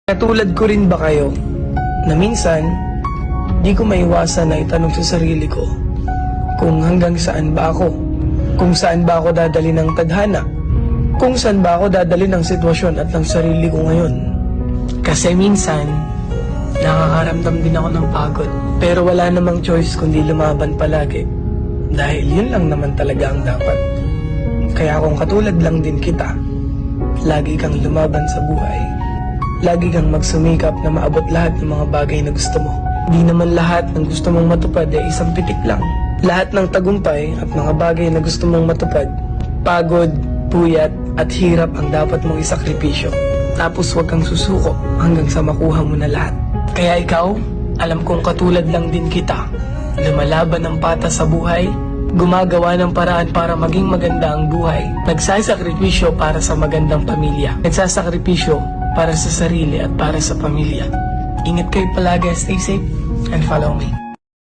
Katulad ko rin ba kayo na minsan di ko maiwasan na itanong sa sarili ko kung hanggang saan ba ako, kung saan ba ako dadali ng tadhana, kung saan ba ako dadali ng sitwasyon at ng sarili ko ngayon. Kasi minsan nakakaramdam din ako ng pagod, pero wala namang choice kundi lumaban palagi dahil yun lang naman talaga ang dapat. Kaya kung katulad lang din kita, lagi kang lumaban sa buhay. Lagi kang magsumikap na maabot lahat ng mga bagay na gusto mo. Di naman lahat ng gusto mong matupad ay isang pitik lang. Lahat ng tagumpay at mga bagay na gusto mong matupad, pagod, puyat at hirap ang dapat mong isakripisyo. Tapos huwag kang susuko hanggang sa makuha mo na lahat. Kaya ikaw, alam kong katulad lang din kita. Lumalaban ng patas sa buhay, gumagawa ng paraan para maging maganda ang buhay. Nagsasakripisyo para sa magandang pamilya. Nagsasakripisyo para sa sarili at para sa pamilya. Ingat kayo palagi, stay safe, and follow me.